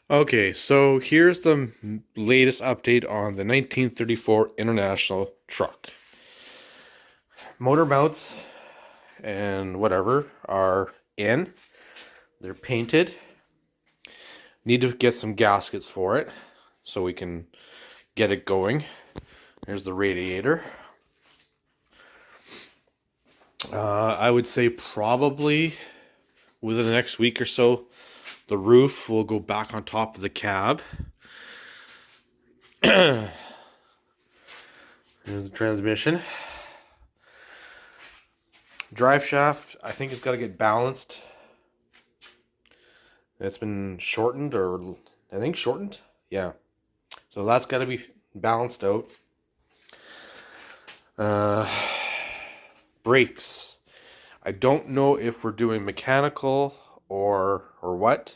Okay, so here's the latest update on the 1934 International truck. Motor mounts and whatever are in. They're painted. Need to get some gaskets for it so we can get it going. Here's the radiator. I would say probably within the next week or so, the roof will go back on top of the cab. Here's the transmission. Drive shaft, I think it's got to get balanced. It's been shortened, or I think shortened. Yeah. So that's got to be balanced out. Brakes. I don't know if we're doing mechanical or what.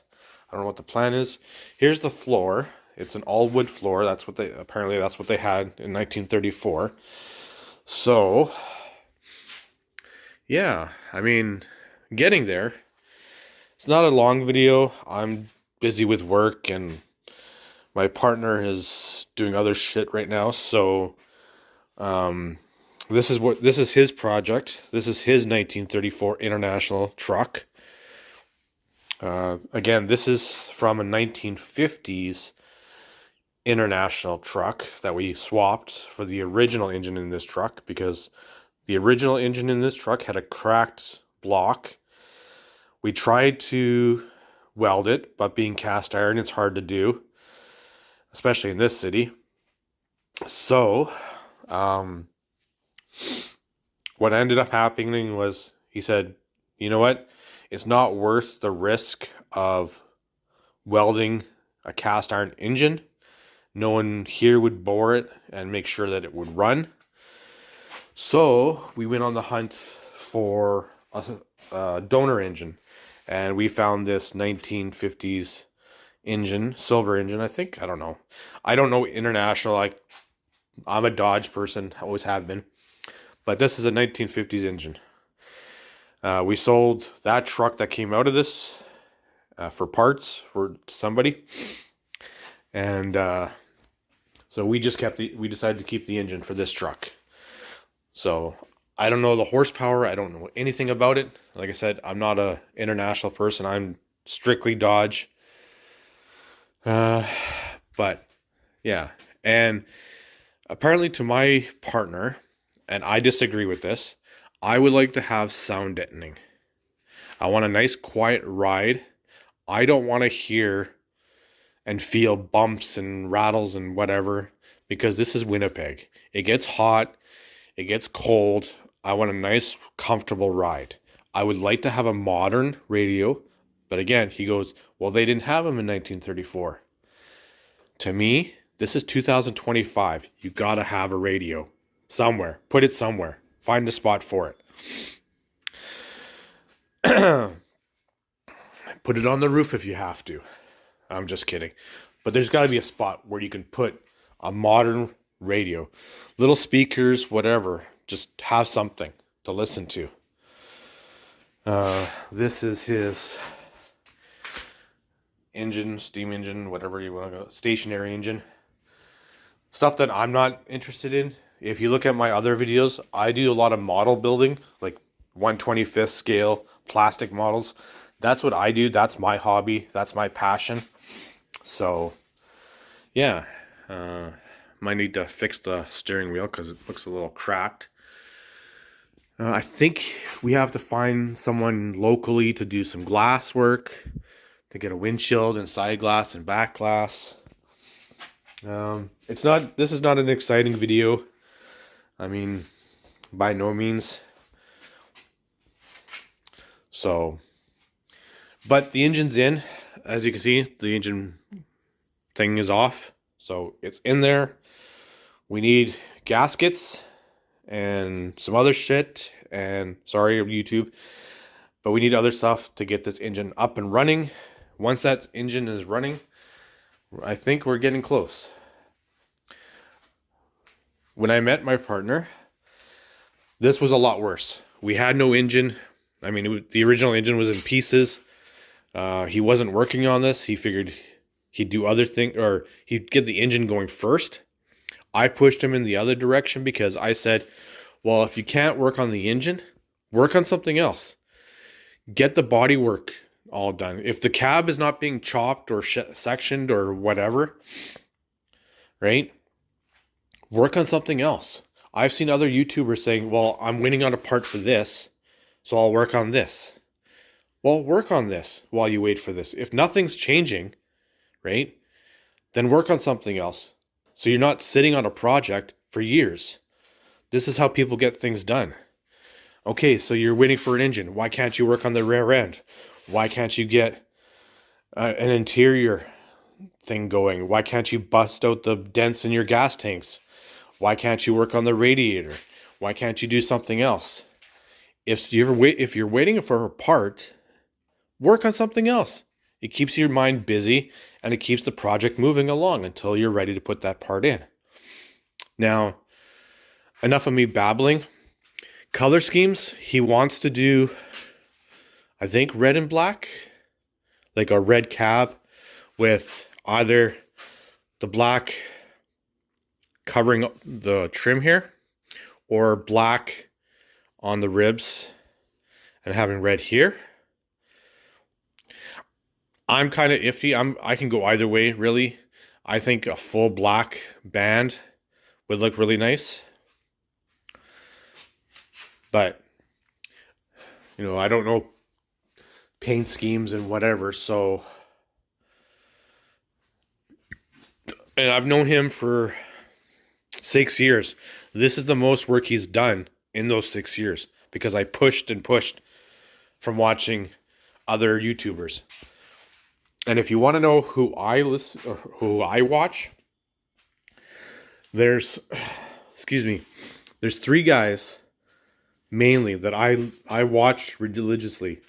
I don't know what the plan is. Here's the floor. It's an all wood floor. That's what they had in 1934. So, yeah, I mean, getting there. It's not a long video. I'm busy with work and my partner is doing other shit right now. So, this is his project. This is his 1934 International truck. Again, this is from a 1950s International truck that we swapped for the original engine in this truck, because the original engine in this truck had a cracked block. We tried to weld it, but being cast iron, it's hard to do, especially in this city. So, what ended up happening was he said, you know what? It's not worth the risk of welding a cast iron engine. No one here would bore it and make sure that it would run. So we went on the hunt for a donor engine. And we found this 1950s engine, silver engine, I think. I don't know. I don't know international. I'm a Dodge person, always have been. But this is a 1950s engine. We sold that truck that came out of this for parts for somebody. And so we decided to keep the engine for this truck. So I don't know the horsepower. I don't know anything about it. Like I said, I'm not a international person. I'm strictly Dodge. But yeah. And apparently to my partner, and I disagree with this, I would like to have sound deadening. I want a nice quiet ride. I don't want to hear and feel bumps and rattles and whatever, because this is Winnipeg. It gets hot. It gets cold. I want a nice, comfortable ride. I would like to have a modern radio. But again, he goes, well, they didn't have them in 1934. To me, this is 2025. You got to have a radio somewhere. Put it somewhere. Find a spot for it. Put it on the roof if you have to. I'm just kidding. But there's got to be a spot where you can put a modern radio. Little speakers, whatever. Just have something to listen to. This is his engine, steam engine, whatever you want to go, stationary engine. Stuff that I'm not interested in. If you look at my other videos, I do a lot of model building, like 1/25th scale plastic models. That's what I do. That's my hobby. That's my passion. So, yeah. Might need to fix the steering wheel because it looks a little cracked. I think we have to find someone locally to do some glass work, to get a windshield and side glass and back glass. This is not an exciting video. I mean, by no means. So, but the engine's in. As you can see, the engine thing is off. So it's in there. We need gaskets and some other shit. And sorry, YouTube. But we need other stuff to get this engine up and running. Once that engine is running, I think we're getting close. When I met my partner, this was a lot worse. We had no engine. I mean, the original engine was in pieces. He wasn't working on this. He figured He'd do other things, or he'd get the engine going first. I pushed him in the other direction because I said, well, if you can't work on the engine, work on something else. Get the body work all done. If the cab is not being chopped or sectioned or whatever, right? Work on something else. I've seen other YouTubers saying, well, I'm waiting on a part for this, so I'll work on this. Well, work on this while you wait for this. If nothing's changing, right, then work on something else. So you're not sitting on a project for years. This is how people get things done. Okay, so you're waiting for an engine. Why can't you work on the rear end? Why can't you get an interior thing going? Why can't you bust out the dents in your gas tanks? Why can't you work on the radiator? Why can't you do something else? If you're waiting for a part, work on something else. It keeps your mind busy and it keeps the project moving along until you're ready to put that part in. Now, enough of me babbling. Color schemes, he wants to do, I think, red and black, like a red cab with either the black covering the trim here or black on the ribs and having red here. I'm kind of iffy. I can go either way, really. I think a full black band would look really nice. But, you know, I don't know paint schemes and whatever, so. And I've known him for 6 years. This is the most work he's done in those 6 years because I pushed and pushed from watching other YouTubers. And if you want to know who I listen or who I watch, there's 3 guys mainly that I watch religiously.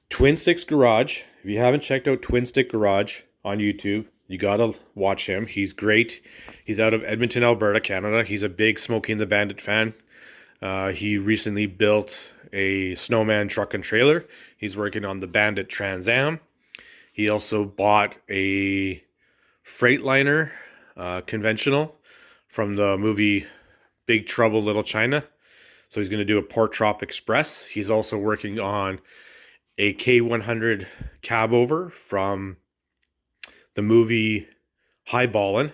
Twin Sticks Garage. If you haven't checked out Twin Stick Garage on YouTube, you gotta watch him. He's great. He's out of Edmonton, Alberta, Canada. He's a big Smokey and the Bandit fan. He recently built a snowman truck and trailer. He's working on the Bandit Trans Am. He also bought a Freightliner conventional from the movie Big Trouble Little China. So he's going to do a Pork Chop Express. He's also working on a K100 cab over from the movie Highballin',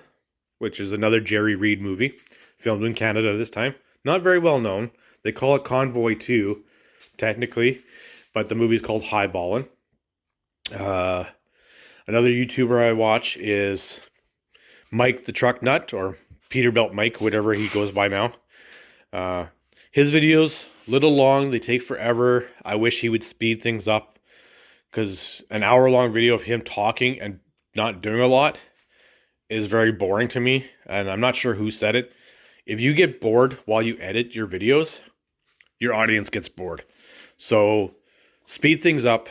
which is another Jerry Reed movie, filmed in Canada this time. Not very well known. They call it Convoy 2, technically, but the movie's called Highballin'. Another YouTuber I watch is Mike the Truck Nut, or Peterbilt Mike, whatever he goes by now. His videos, little long, they take forever. I wish he would speed things up because an hour-long video of him talking and not doing a lot is very boring to me, and I'm not sure who said it. If you get bored while you edit your videos, your audience gets bored. So speed things up,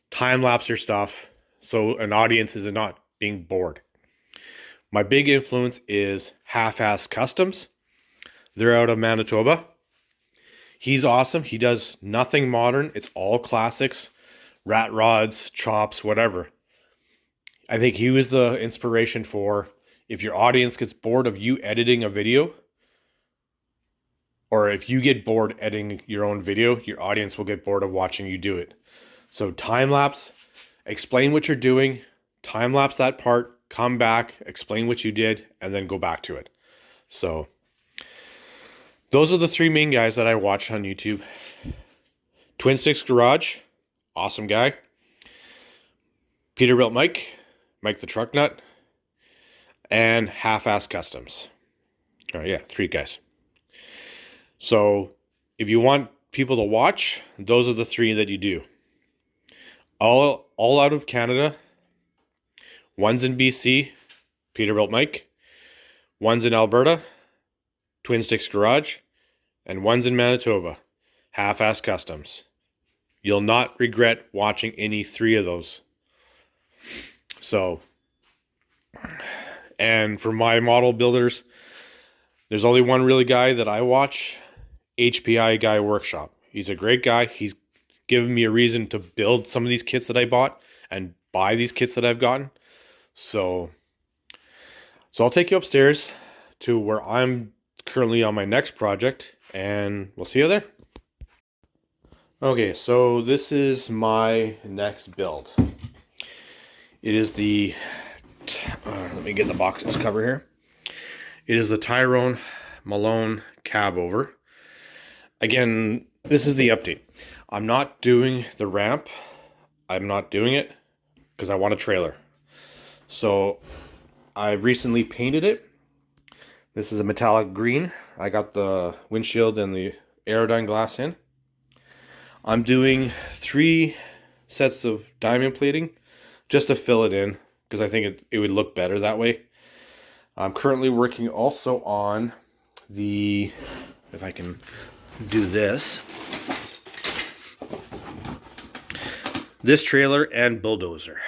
time-lapse your stuff so an audience is not being bored. My big influence is Half-Ass Customs. They're out of Manitoba. He's awesome. He does nothing modern. It's all classics, rat rods, chops, whatever. I think he was the inspiration for if your audience gets bored of you editing a video, or if you get bored editing your own video, your audience will get bored of watching you do it. So time lapse, explain what you're doing, time lapse that part, come back, explain what you did, and then go back to it. So those are the 3 main guys that I watch on YouTube. Twin Sticks Garage, awesome guy. Peterbilt Mike, Mike the Truck Nut, and Half-Ass Customs. Oh yeah, 3 guys. So if you want people to watch, those are the 3 that you do. All out of Canada. One's in BC, Peterbilt Mike. One's in Alberta, Twin Sticks Garage. And one's in Manitoba, Half-Ass Customs. You'll not regret watching any 3 of those. So, and for my model builders, there's only one really guy that I watch, HPI Guy Workshop. He's a great guy. He's given me a reason to build some of these kits that I bought and buy these kits that I've gotten. So I'll take you upstairs to where I'm currently on my next project, and we'll see you there. Okay, so this is my next build. It is the, let me get the boxes cover here. It is the Tyrone Malone cab over. Again, this is the update. I'm not doing the ramp. I'm not doing it because I want a trailer. So I recently painted it. This is a metallic green. I got the windshield and the Aerodyne glass in. I'm doing 3 sets of diamond plating just to fill it in because I think it would look better that way. I'm currently working also on the, if I can do this trailer and bulldozer.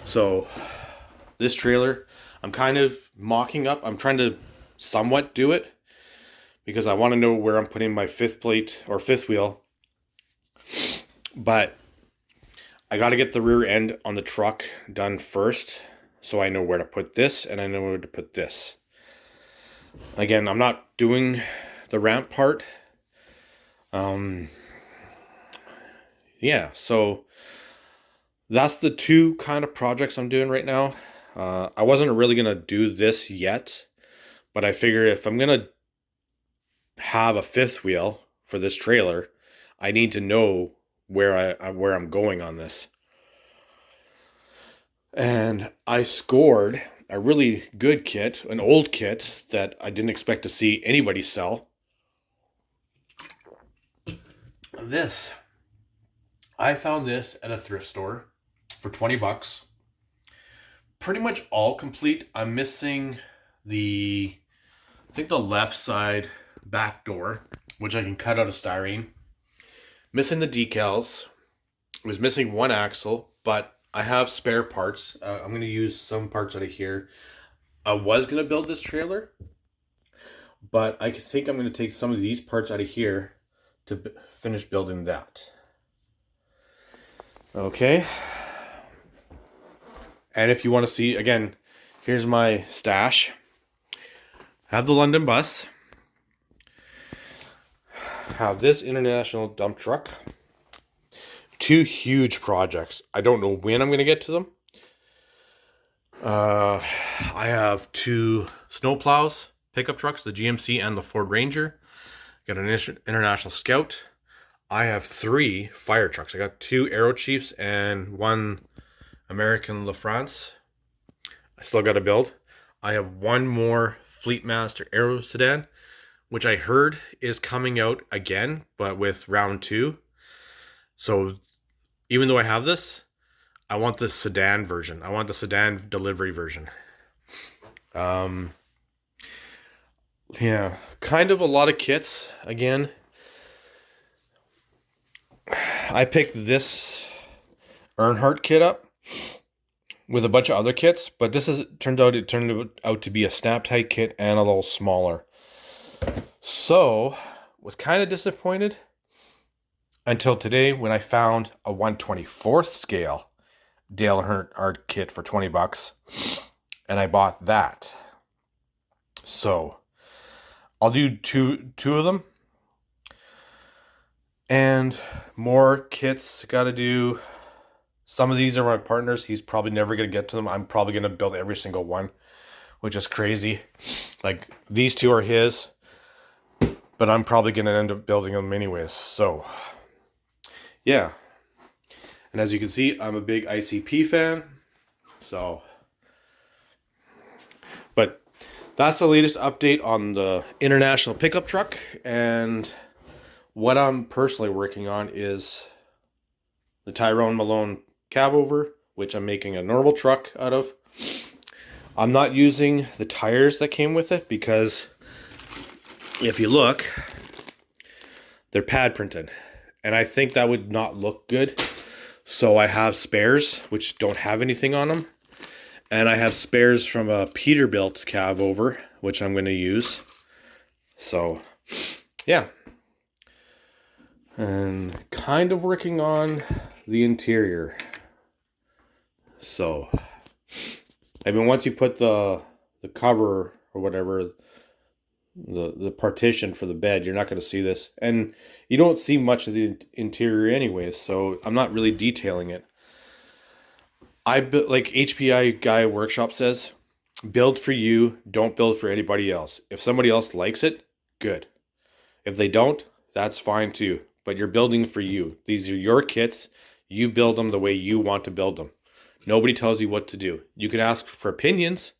So this trailer, I'm kind of mocking up. I'm trying to somewhat do it because I want to know where I'm putting my 5th plate or 5th wheel. But I got to get the rear end on the truck done first so I know where to put this and I know where to put this. Again, I'm not doing the ramp part. Yeah, so that's the 2 kind of projects I'm doing right now. I wasn't really going to do this yet, but I figured if I'm going to have a 5th wheel for this trailer, I need to know where I'm going on this. And I scored a really good kit, an old kit that I didn't expect to see anybody sell. This, I found this at a thrift store for 20 bucks. Pretty much all complete. I'm missing I think the left side back door, which I can cut out of styrene. Missing the decals. I was missing 1 axle, but I have spare parts. I'm going to use some parts out of here. I was going to build this trailer, but I think I'm going to take some of these parts out of here to finish building that. Okay. And if you want to see, again, here's my stash. Have the London bus. Have this international dump truck. 2 huge projects. I don't know when I'm going to get to them. I have 2 snowplows, pickup trucks, the GMC and the Ford Ranger. Got an International Scout. I have 3 fire trucks. I got 2 Aero Chiefs and 1 American LaFrance. I still got to build. I have 1 more Fleetmaster Aero sedan, which I heard is coming out again, but with round 2. So even though I have this, I want the sedan version. I want the sedan delivery version. Yeah, kind of a lot of kits again. I picked this Earnhardt kit up with a bunch of other kits, but it turned out to be a snap tight kit and a little smaller. So, was kind of disappointed until today when I found a 1/24th scale Dale Earnhardt kit for 20 bucks, and I bought that. So, I'll do two of them. And more kits got to do. Some of these are my partner's. He's probably never going to get to them. I'm probably going to build every single one, which is crazy. Like, these 2 are his, but I'm probably going to end up building them anyways. So, yeah. And as you can see, I'm a big ICP fan. So, but that's the latest update on the international pickup truck. And what I'm personally working on is the Tyrone Malone cab over, which I'm making a normal truck out of. I'm not using the tires that came with it because if you look, they're pad printed. And I think that would not look good. So I have spares, which don't have anything on them. And I have spares from a Peterbilt cab over, which I'm going to use. So, yeah. And kind of working on the interior. So, I mean, once you put the cover or whatever, the partition for the bed, you're not going to see this, and you don't see much of the interior anyways. So I'm not really detailing it. Like HPI Guy Workshop says, build for you, don't build for anybody else. If somebody else likes it, good. If they don't, that's fine too. But you're building for you. These are your kits. You build them the way you want to build them. Nobody tells you what to do. You can ask for opinions,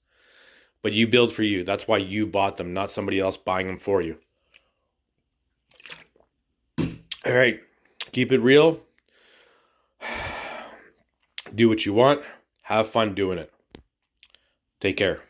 but you build for you. That's why you bought them, not somebody else buying them for you. All right, keep it real. Do what you want. Have fun doing it. Take care.